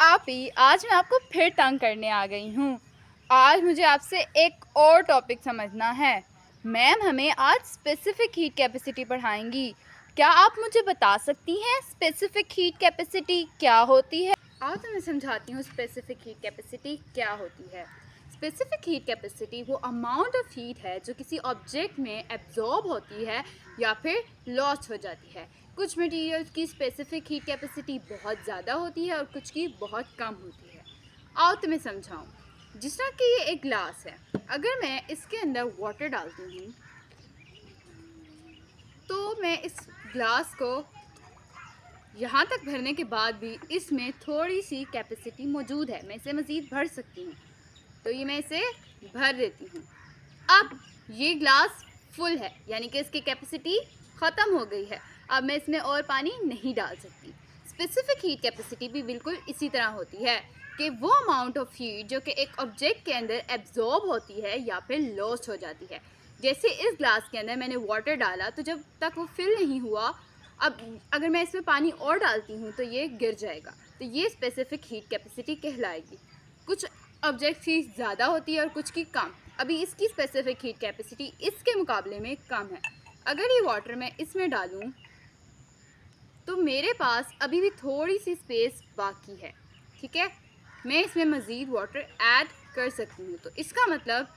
आप ही आज मैं आपको फिर तंग करने आ गई हूँ। आज मुझे आपसे एक और टॉपिक समझना है। मैम हमें आज स्पेसिफिक हीट कैपेसिटी पढ़ाएंगी। क्या आप मुझे बता सकती हैं स्पेसिफिक हीट कैपेसिटी क्या होती है? आज मैं समझाती हूँ स्पेसिफिक हीट कैपेसिटी क्या होती है। स्पेसिफिक हीट कैपेसिटी वो अमाउंट ऑफ हीट है जो किसी ऑब्जेक्ट में एब्जॉर्ब होती है या फिर लॉस्ट हो जाती है। कुछ मटेरियल्स की स्पेसिफिक हीट कैपेसिटी बहुत ज़्यादा होती है और कुछ की बहुत कम होती है। आओ तुम्हें समझाऊँ। जिस तरह कि ये एक ग्लास है, अगर मैं इसके अंदर वाटर डालती हूँ तो मैं इस ग्लास को यहाँ तक भरने के बाद भी इसमें थोड़ी सी कैपेसिटी मौजूद है, मैं इसे मज़ीद भर सकती हूँ। तो ये मैं इसे भर देती हूँ। अब ये ग्लास फुल है, यानी कि इसकी कैपेसिटी ख़त्म हो गई है। अब मैं इसमें और पानी नहीं डाल सकती। स्पेसिफिक हीट कैपेसिटी भी बिल्कुल इसी तरह होती है कि वो अमाउंट ऑफ हीट जो कि एक ऑब्जेक्ट के अंदर एब्जॉर्ब होती है या फिर लॉस्ट हो जाती है। जैसे इस ग्लास के अंदर मैंने वाटर डाला तो जब तक वो फिल नहीं हुआ, अब अगर मैं इसमें पानी और डालती हूँ तो ये गिर जाएगा। तो ये स्पेसिफिक हीट कैपेसिटी कहलाएगी। कुछ ऑब्जेक्ट की ज़्यादा होती है और कुछ की कम। अभी इसकी स्पेसिफिक हीट कैपेसिटी इसके मुकाबले में कम है। अगर ये वाटर मैं इसमें डालूं तो मेरे पास अभी भी थोड़ी सी स्पेस बाकी है, ठीक है। मैं इसमें मज़ीद वाटर ऐड कर सकती हूँ, तो इसका मतलब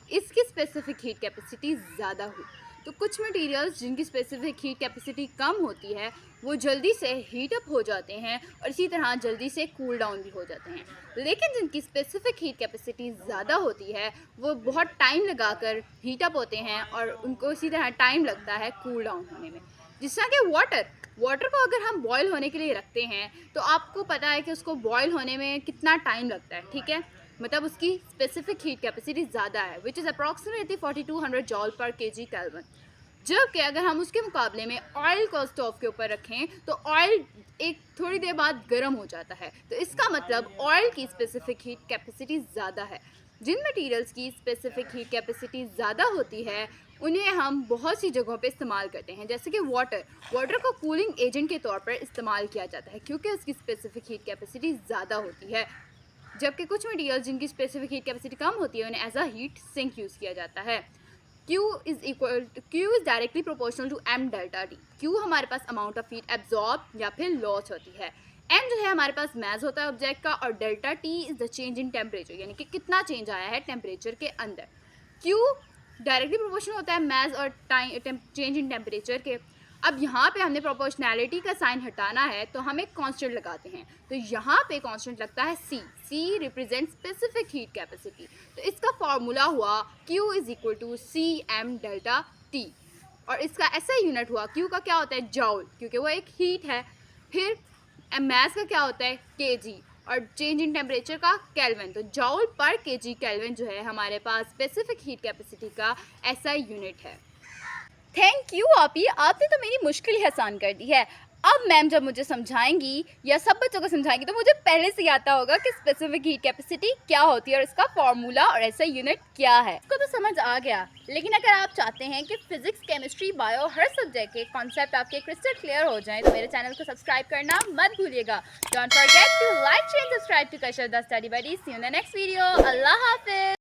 इसकी स्पेसिफिक हीट कैपेसिटी ज़्यादा हुई। तो कुछ मटेरियल्स जिनकी स्पेसिफिक हीट कैपेसिटी कम होती है वो जल्दी से हीट अप हो जाते हैं और इसी तरह जल्दी से कूल डाउन भी हो जाते हैं। लेकिन जिनकी स्पेसिफिक हीट कैपेसिटी ज़्यादा होती है वो बहुत टाइम लगाकर हीट अप होते हैं और उनको इसी तरह टाइम लगता है कूल डाउन होने में। जिस तरह के वाटर को अगर हम बॉयल होने के लिए रखते हैं तो आपको पता है कि उसको बॉयल होने में कितना टाइम लगता है, ठीक है। मतलब उसकी स्पेसिफिक हीट कैपेसिटी ज़्यादा है, विच इज़ अप्रॉक्सीमेटली 4200 जॉल पर केजी केल्विन। जबकि अगर हम उसके मुकाबले में ऑयल को स्टोव के ऊपर रखें तो ऑयल एक थोड़ी देर बाद गर्म हो जाता है। तो इसका मतलब ऑयल की स्पेसिफिक हीट कैपेसिटी ज़्यादा है। जिन मटेरियल्स की स्पेसिफिक हीट कैपेसिटी ज़्यादा होती है उन्हें हम बहुत सी जगहों पे इस्तेमाल करते हैं, जैसे कि वाटर को कूलिंग एजेंट के तौर पर इस्तेमाल किया जाता है क्योंकि उसकी स्पेसिफिक हीट कैपेसिटी ज़्यादा होती है। जबकि कुछ मटेरियल्स जिनकी स्पेसिफिक हीट कैपेसिटी कम होती है उन्हें as a heat sink use किया जाता है। Q is directly proportional to M delta T। Q हमारे पास अमाउंट ऑफ हीट एब्जॉर्ब या फिर लॉस होती है। M जो है हमारे पास मैस होता है ऑब्जेक्ट का, और delta T is the change in temperature, यानी कि कितना चेंज आया है टेम्परेचर के अंदर। Q डायरेक्टली प्रोपोर्शनल होता है मैस और टाइम चेंज इन टेम्परेचर के। अब यहाँ पे हमने प्रोपोर्शनैलिटी का साइन हटाना है तो हम एक कांस्टेंट लगाते हैं, तो यहाँ पे कांस्टेंट लगता है C represent specific heat capacity. तो इसका फॉर्मूला हुआ Q is equal to CM delta T, और इसका ऐसा यूनिट हुआ Q का क्या होता है जॉल, क्योंकि वो एक हीट है। फिर मैस का क्या होता है kg, और चेंज इन टेम्परेचर का केल्विन। तो जॉल पर kg केल्विन जो है हमारे पास स्पेसिफिक हीट कैपेसिटी का ऐसा यूनिट है। थैंक यू आपी, आपने तो मेरी मुश्किल ही आसान कर दी है। अब मैम जब मुझे समझाएंगी या सब बच्चों को समझाएंगी तो मुझे पहले से आता होगा कि स्पेसिफिक हीट कैपेसिटी क्या होती है और इसका फॉर्मूला और ऐसा यूनिट क्या है। इसको तो समझ आ गया, लेकिन अगर आप चाहते हैं कि फिजिक्स, केमिस्ट्री, बायो हर सब्जेक्ट के कॉन्सेप्ट आपके क्रिस्टल क्लियर हो जाएं तो मेरे चैनल को सब्सक्राइब करना मत भूलिएगा। Don't forget to like, share, subscribe to कशर the study buddy. See you in the next video. अल्लाह हाफिज।